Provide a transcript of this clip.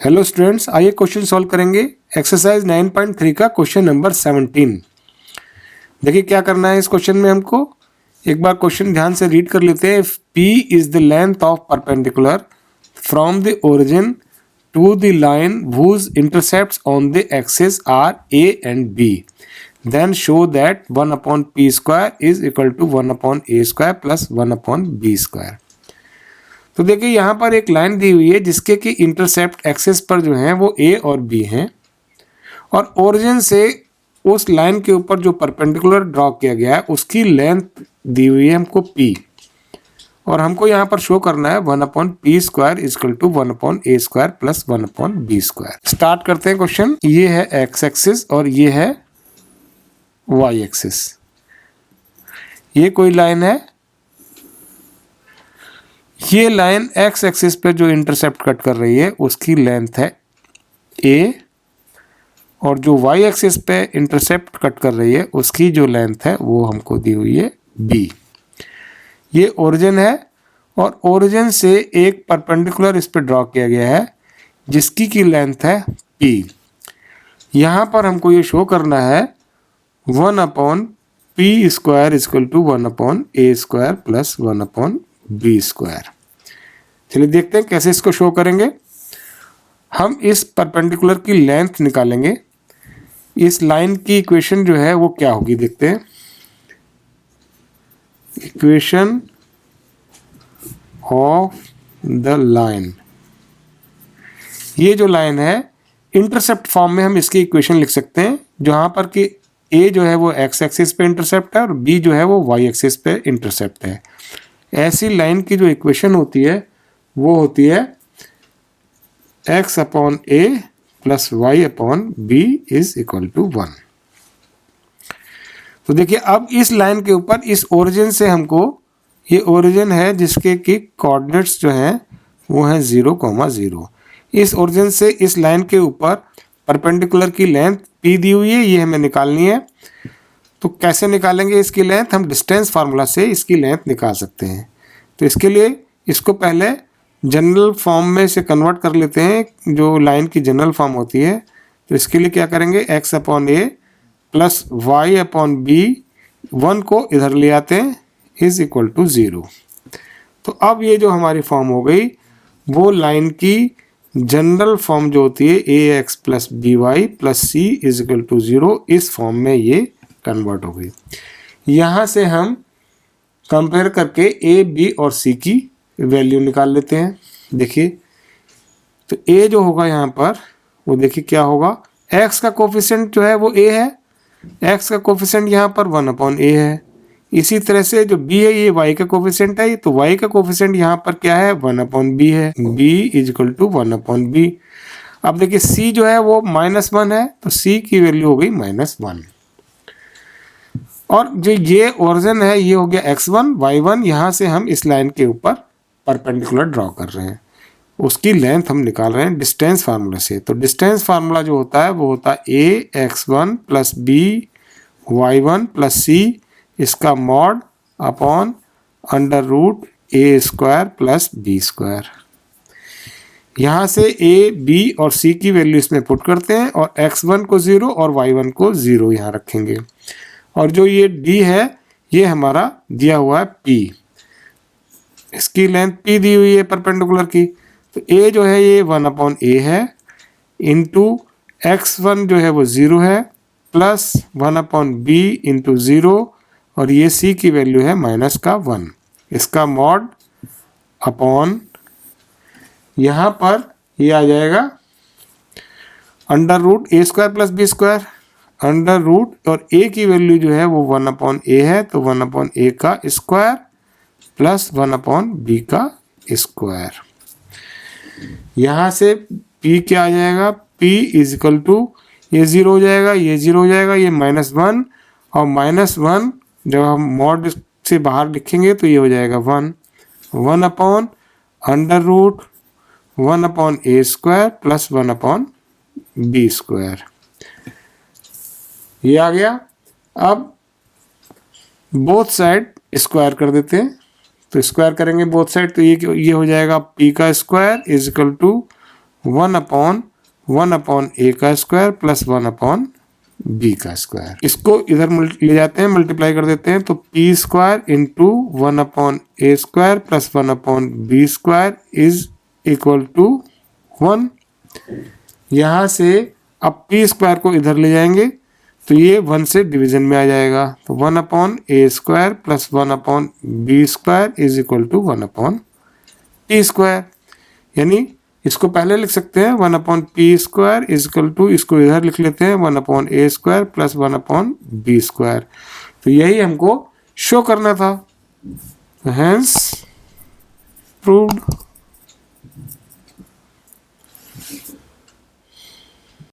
Hello students, आइए question solve करेंगे। Exercise 9.3 का क्वेश्चन नंबर 17। देखिए क्या करना है इस क्वेश्चन में हमको। एक बार क्वेश्चन ध्यान से रीड कर लेते हैं। P is the length of perpendicular from the origin to the line whose intercepts on the axis are A and B. Then show that 1 upon P square is equal to 1 upon A square plus 1 upon B square. तो देखिए यहाँ पर एक line दी हुई है जिसके कि intercept axis पर जो है वो ए और बी हैं, और ओरिजिन से उस लाइन के ऊपर जो परपेंडिकुलर ड्रॉ किया गया है उसकी लेंथ दी हुई है हमको पी, और हमको यहाँ पर शो करना है 1 upon P square is equal to 1 upon A square plus 1 upon B square. Start करते हैं क्वेश्चन। ये है एक्स एक्सिस और ये है वाई एक्सिस। ये कोई लाइन है, ये लाइन एक्स एक्सिस पे जो इंटरसेप्ट कट कर रही है उसकी लेंथ है ए, और जो वाई एक्सिस पे इंटरसेप्ट कट कर रही है उसकी जो लेंथ है वो हमको दी हुई है बी। ये ओरिजिन है और ओरिजिन से एक परपेंडिकुलर इस पे ड्रॉ किया गया है जिसकी की लेंथ है पी। यहाँ पर हमको ये शो करना है 1 upon P square is equal to 1 upon A square plus 1 upon B square. चलिए देखते हैं कैसे इसको शो करेंगे। हम इस परपेंडिकुलर की लेंथ निकालेंगे। इस लाइन की इक्वेशन जो है वो क्या होगी देखते हैं। इक्वेशन ऑफ द लाइन, ये जो लाइन है इंटरसेप्ट फॉर्म में हम इसकी इक्वेशन लिख सकते हैं, जहां पर कि ए जो है वो एक्स एक्सिस पे इंटरसेप्ट है और बी जो है वो वाई एक्सिस पे इंटरसेप्ट है। ऐसी लाइन की जो इक्वेशन होती है वो होती है x upon A plus Y upon B is equal to 1। तो देखिए अब इस लाइन के ऊपर इस ओरिजिन से हमको, ये ओरिजिन है जिसके की कोऑर्डिनेट्स जो हैं वो हैं 0,0। इस ओरिजिन से इस लाइन के ऊपर परपेंडिकुलर की लेंथ p दी हुई है, ये हमें निकालनी है। तो कैसे निकालेंगे इसकी लेंथ? हम डिस्टेंस फार्मूला से इसकी लेंथ निकाल सकते हैं। तो इसके लिए इसको पहले जनरल फॉर्म में से कन्वर्ट कर लेते हैं, जो लाइन की जनरल फॉर्म होती है। तो इसके लिए क्या करेंगे, x upon A plus Y upon B, 1 को इधर ले आते हैं, इज इक्वल टू 0। तो अब ये जो हमारी फॉर्म हो गई वो लाइन की जनरल फॉर्म जो होती है a x plus b y plus c is equal to 0, इस फॉर्म में ये कन्वर्ट हो गई। यहाँ से हम कंपेयर करके ए बी और सी की वैल्यू निकाल लेते हैं। देखिए तो ए जो होगा यहाँ पर वो देखिए क्या होगा, एक्स का कोफिशिएंट जो है वो ए है, एक्स का कोफिशिएंट यहाँ पर 1 अपॉन ए है। इसी तरह से जो बी है ये वाई का कोफिशिएंट है, तो वाई का कोफिशिएंट यहाँ पर क्या है, 1 अपॉन बी है, B is equal to 1 upon B. अब देखिए सी जो है वो -1 है, तो सी की वैल्यू हो गई -1। और जो ये ओरिजिन है ये हो गया x1 y1, यहाँ से हम इस लाइन के ऊपर परपेंडिकुलर ड्रॉ कर रहे हैं, उसकी लेंथ हम निकाल रहे हैं डिस्टेंस फार्मूला से। तो डिस्टेंस फार्मूला जो होता है वो होता है a x1 plus b y1 plus c, इसका mod upon under root a square plus b square. यहाँ से ए बी और सी की वैल्यू इसमें पुट करते हैं और x1 को 0 और y1 को 0 यहाँ रखेंगे, और जो ये d है ये हमारा दिया हुआ है p, इसकी लेंथ p दी हुई है परपेंडिकुलर की। तो a जो है ये 1 अपॉन ए है, इंटू x1 जो है वो 0 है, प्लस 1 अपॉन बी इंटू 0, और ये c की वैल्यू है -1, इसका मॉड अपॉन यहाँ पर ये आ जाएगा under root a square plus b square, under root, और a की वैल्यू जो है वो 1 अपॉन ए है, तो 1 अपॉन ए का स्क्वायर प्लस 1 अपॉन बी का स्क्वायर। यहाँ से p क्या आ जाएगा, p इज इक्वल टू, ये 0 हो जाएगा, ये 0 हो जाएगा, ये -1, और -1 जब हम मॉड से बाहर लिखेंगे तो ये हो जाएगा 1 अपॉन अंडर रूट 1 अपॉन ए square plus 1 upon B square. ये आ गया। अब बोथ साइड स्क्वायर कर देते हैं, तो स्क्वायर करेंगे बोथ साइड, तो ये हो जाएगा p का square is equal to 1/1/a का स्क्वायर प्लस 1/b का स्क्वायर। इसको इधर ले जाते हैं, मल्टीप्लाई कर देते हैं, तो p square into 1/a square plus 1/b square is equal to 1। यहाँ से अब p स्क्वायर को इधर ले जाएंगे तो ये 1 से डिवीजन में आ जाएगा, तो 1/a square plus 1/b square is equal to 1/t square. यानी इसको पहले लिख सकते हैं 1/p square is equal to, इसको इधर लिख लेते हैं 1/a square plus 1/b square. तो यही हमको शो करना था, हेंस प्रूव्ड।